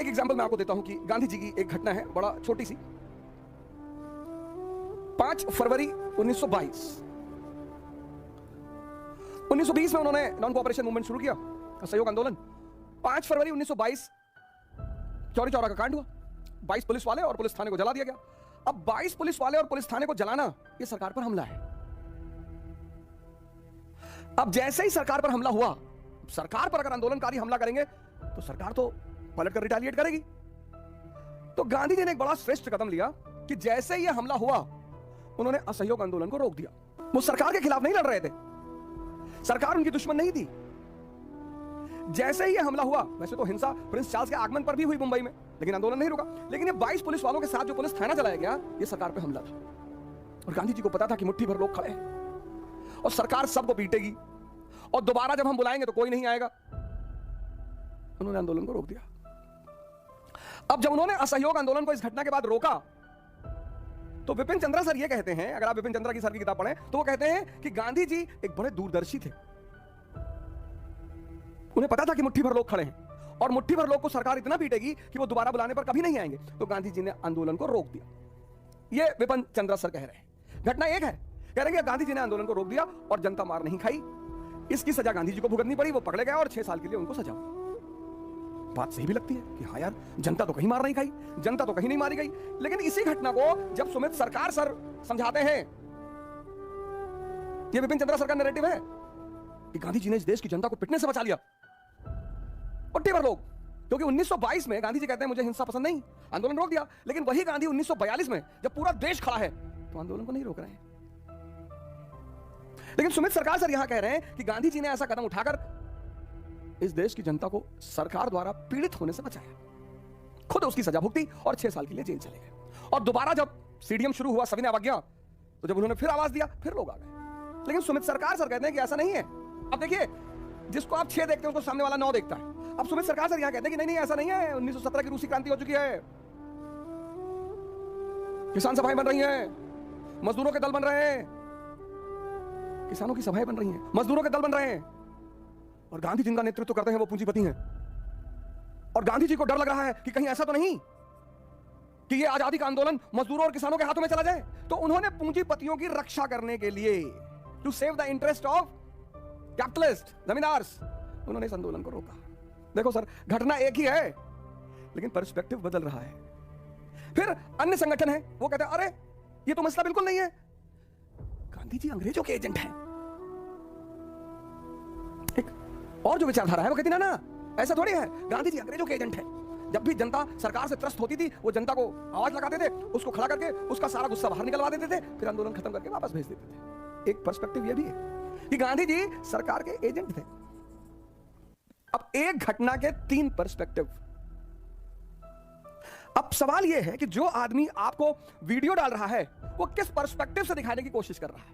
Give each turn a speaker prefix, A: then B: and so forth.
A: एक एग्जांपल मैं आपको देता हूं कि गांधी जी की एक घटना है, बड़ा छोटी सी। 5 फरवरी 1920 में उन्होंने नॉन कोऑपरेशन मूवमेंट शुरू किया, असहयोग आंदोलन। 5 फरवरी 1922 चौरी चौरा का कांड हुआ। 22 पुलिस वाले और पुलिस थाने को जला दिया गया। अब 22 पुलिस वाले और पुलिस थाने को जलाना यह सरकार पर हमला है। अब जैसे ही सरकार पर हमला हुआ, सरकार पर अगर आंदोलनकारी हमला करेंगे तो सरकार तो पलट कर रिटेलिएट करेगी। तो गांधी जी ने एक बड़ा श्रेष्ठ कदम लिया कि जैसे ही यह हमला हुआ, उन्होंने असहयोग आंदोलन को रोक दिया। वो सरकार के खिलाफ नहीं लड़ रहे थे, सरकार उनकी दुश्मन नहीं थी। जैसे ही यह हमला हुआ, वैसे तो हिंसा प्रिंस चार्ल्स के आगमन पर भी हुई मुंबई में, लेकिन आंदोलन नहीं रुका। लेकिन ये 22 पुलिस वालों के साथ जो पुलिस थाना जलाया गया, ये सरकार पे हमला था। और गांधी जी को पता था कि मुट्ठी भर लोग खड़े हैं और सरकार सबको पीटेगी और दोबारा जब हम बुलाएंगे तो कोई नहीं आएगा। उन्होंने आंदोलन को रोक दिया। अब जब उन्होंने असहयोग आंदोलन को इस घटना के बाद रोका, तो विपिन चंद्रा सर ये कहते हैं, अगर आप विपिन चंद्रा की सर की किताब पढ़ें तो वो कहते हैं कि गांधी जी एक बड़े दूरदर्शी थे। उन्हें पता था कि मुट्ठी भर लोग खड़े हैं और मुट्ठी भर लोग को सरकार इतना पीटेगी कि वो दोबारा बुलाने पर कभी नहीं आएंगे। तो गांधी जी ने आंदोलन को रोक दिया। ये विपिन चंद्रा सर कह रहे हैं। घटना एक है, कह रहे हैं कि गांधी जी ने आंदोलन को रोक दिया और जनता मार नहीं खाई। इसकी सजा गांधी जी को भुगतनी पड़ी, वो पकड़े गए और 6 साल के लिए उनको सजा हुई। बात सही भी लगती है कि हाँ यार, जनता तो कहीं मार नहीं खाई, जनता तो कहीं नहीं मारी गई। लेकिन इसी घटना को जब सुमित सरकार सर समझाते हैं, ये विपिन चंद्रा सर का नैरेटिव है कि गांधी जी ने इस देश की जनता को पिटने से बचा लिया। मुट्ठी भर लोग, क्योंकि 1922 में गांधी जी कहते हैं मुझे हिंसा पसंद नहीं, आंदोलन रोक दिया। लेकिन वही गांधी 1942 में जब पूरा देश खड़ा है तो आंदोलन को नहीं रोक रहे हैं। लेकिन सुमित सरकार सर यहां कह रहे हैं कि गांधी जी ने ऐसा कदम उठाकर इस देश की जनता को सरकार द्वारा पीड़ित होने से बचाया, खुद उसकी सजा भुगती और 6 साल के लिए जेल चले गए। और दोबारा जब सीडीएम शुरू हुआ, सविनय अवज्ञा, तो जब उन्होंने फिर आवाज दिया, फिर लोग आ गए। लेकिन सुमित सरकार सर कहते हैं कि ऐसा नहीं है। अब देखिए, जिसको आप 6 देखते हैं उसको सामने वाला 9 देखता है। अब सुमित सरकार सर यहां कहते हैं कि नहीं ऐसा नहीं है, 1917 की रूसी क्रांति हो चुकी है, किसान सभाएं बन रही हैं, मजदूरों के दल बन रहे हैं, किसानों की सभाएं बन रही हैं, मजदूरों के दल बन रहे हैं, और गांधी जिनका नेतृत्व करते हैं वो पूंजीपति हैं। और गांधी जी को डर लग रहा है कि कहीं ऐसा तो नहीं कि ये आजादी का आंदोलन मजदूरों और किसानों के हाथों में चला जाए। तो उन्होंने पूंजीपतियों की रक्षा करने के लिए, to save the interest of capitalist, zamindars, उन्होंने इस आंदोलन को रोका। देखो सर, घटना एक ही है लेकिन पर्सपेक्टिव बदल रहा है। फिर अन्य संगठन है, वो कहते हैं अरे ये तो मसला बिल्कुल नहीं है, गांधी जी अंग्रेजों के एजेंट हैं। एक और जो विचारधारा है वो कहती ना ऐसा थोड़ी है, गांधी जी अंग्रेजों के एजेंट हैं। जब भी जनता सरकार से त्रस्त होती थी, वो जनता को आवाज लगाते थे, उसको खड़ा करके उसका सारा गुस्सा बाहर निकलवा देते थे, फिर आंदोलन खत्म करके वापस भेज देते थे। एक पर्सपेक्टिव ये भी है कि गांधी जी सरकार के एजेंट थे। अब एक घटना के 3 पर्सपेक्टिव। अब सवाल यह है कि जो आदमी आपको वीडियो डाल रहा है वो किस पर्सपेक्टिव से दिखाने की कोशिश कर रहा है।